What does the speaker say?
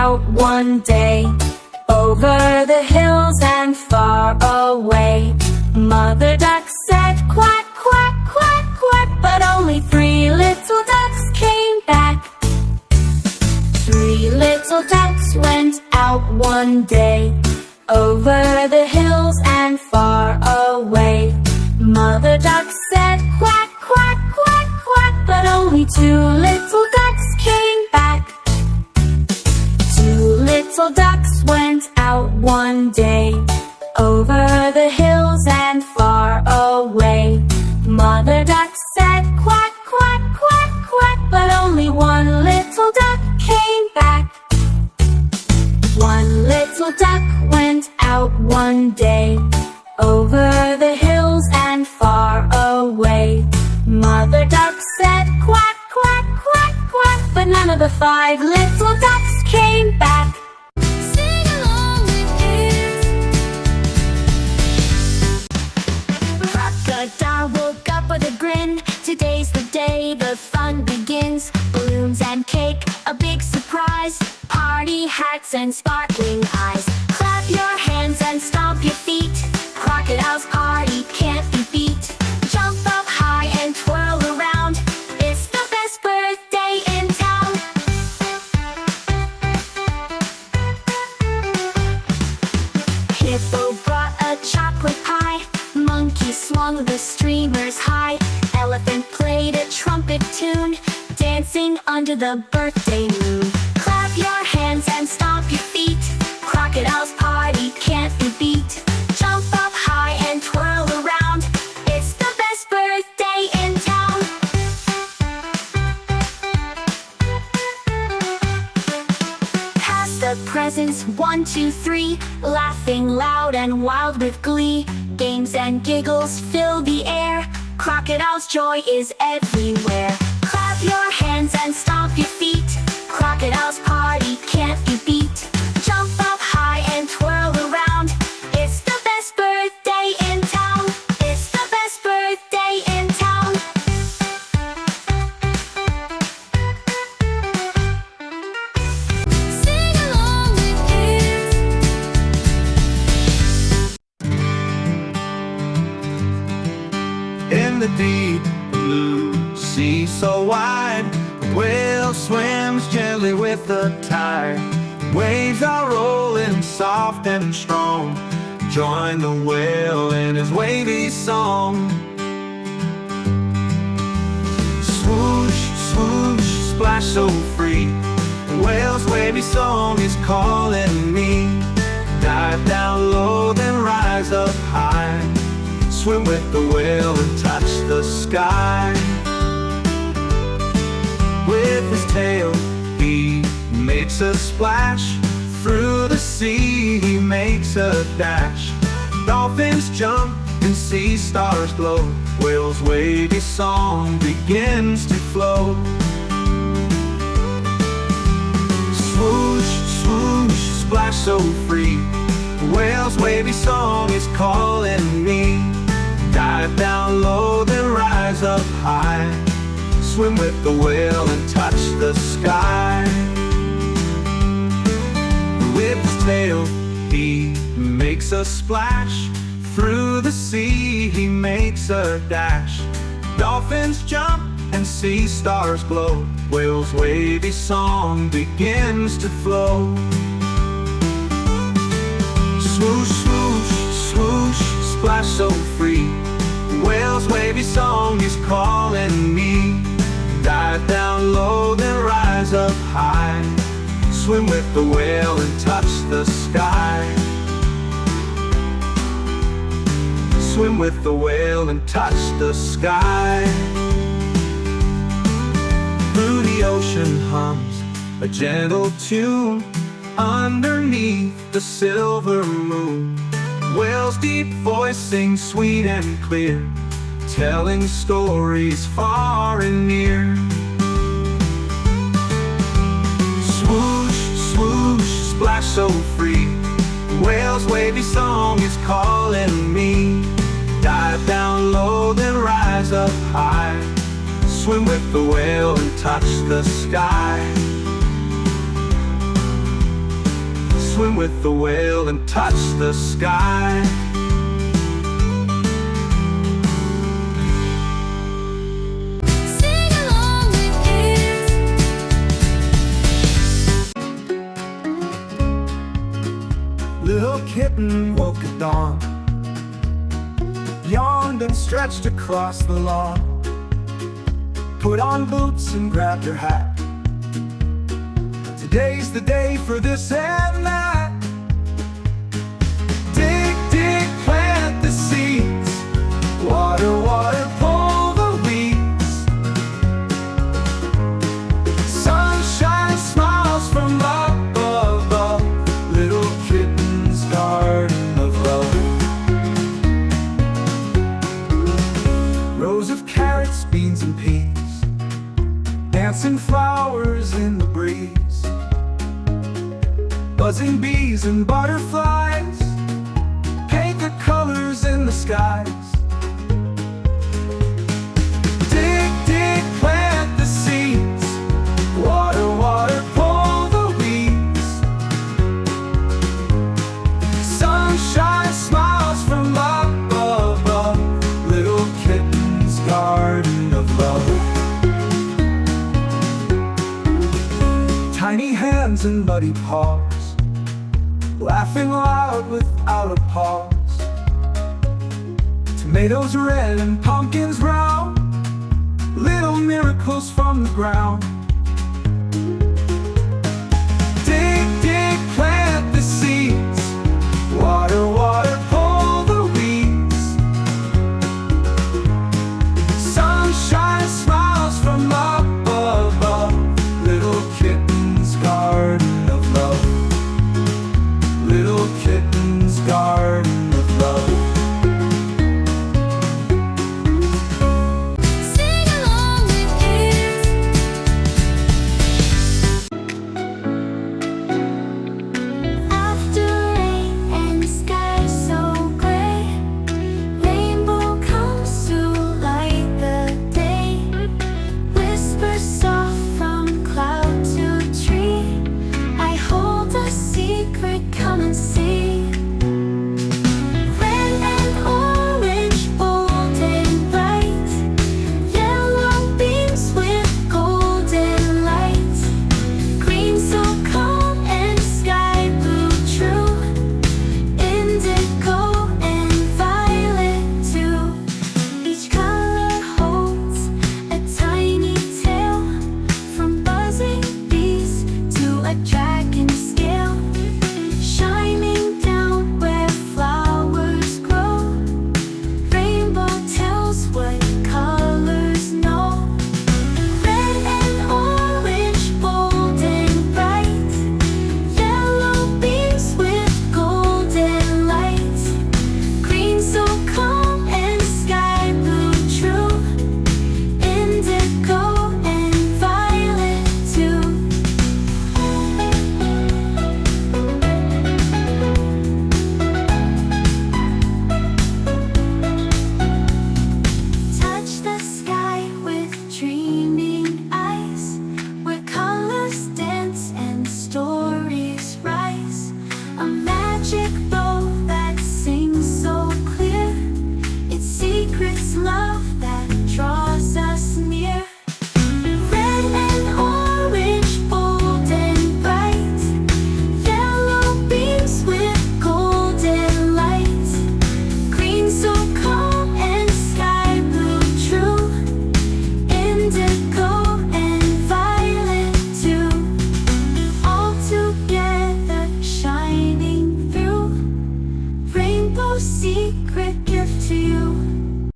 out one day, over the hills and far away. Mother duck said quack, quack, quack, quack, but only 3 little ducks came back. 3 little ducks went out one day, over the hills and far away. Mother duck said quack, quack, quack, quack, but only 2 little ducks came back. 2 little ducks went out one day, over the hills and far away. Mother duck said quack, quack, quack, quack, but only 1 little duck came back. 1 little duck went out one day, over the hills and far away. Mother duck said quack, quack, quack, quack, but none of the 5 little ducks came back. Sing along with kids. Crocodile woke up with a grin. Today's the day the fun begins. Balloons and cake, a big surprise. Party hats and sparkling eyes. Clap your hands and stomp your feet. Crocodile's party can't be beat. Jump up high and twirl around. It's the best birthday in town. Hippo brought a chocolate pie. Monkey swung the streamers high. Elephant played a trumpet tune, dancing under the birthday moon. Clap your hands and stomp your feet. Crocodile's party can't be beat. Jump up high and twirl around. It's the best birthday in town. Pass the presents 1, 2, 3, laughing loud and wild with glee. Games and giggles fill the air. Crocodile's joy is everywhere. Clap your hands and stomp your feet. Crocodile's party can't be beat. Jump up high and twirl around. It's the best birthday in town. It's the best birthday in town. Sing along with kids. In the deep blue sea so wide, the whale swims gently with the tide. Waves are rolling soft and strong. Join the whale in his wavy song. Swoosh, swoosh, splash so free. The whale's wavy song is calling me. Dive down low, then rise up high. Swim with the whale and touch the sky. With his tail, he makes a splash. Through the sea, he makes a dash. Dolphins jump and sea stars glow. Whale's wavy song begins to flow. Swoosh, swoosh, splash so free. The whale's wavy song is calling me. Dive down low, then rise up high. Swim with the whale and touch the sky. With his tail, he makes a splash. Through the sea, he makes a dash. Dolphins jump and sea stars glow. Whale's wavy song begins to flow. Swoosh, swoosh, swoosh, splash so free. Whale's wavy song is calling me. Dive down low, then rise up high. Swim with the whale and touch the sky. Swim with the whale and touch the sky. Through the ocean hums a gentle tune. Underneath the silver moon, whale's deep voice sings sweet and clear, telling stories far and near. Swoosh, swoosh, splash so free. Whale's wavy song is calling me. Dive down low, then rise up high. Swim with the whale and touch the sky. swim with the whale and touch the sky. Sing along with kids. Little kitten woke at dawn, yawned and stretched across the lawn, put on boots and grabbed her hat. Today's the day for this and that. Dig, dig, plant the seeds. Water, water, pull the weeds. Sunshine smiles from up above. Little kitten's garden of love. Rows of carrots, beans and peas, dancing flowers in the breeze. Buzzing bees and butterflies paint the colors in the skies. Dig, dig, plant the seeds. Water, water, pull the weeds. Sunshine smiles from up above. Little kitten's garden of love. Tiny hands and muddy paws, laughing loud without a pause. Tomatoes red and pumpkins brown, little miracles from the ground.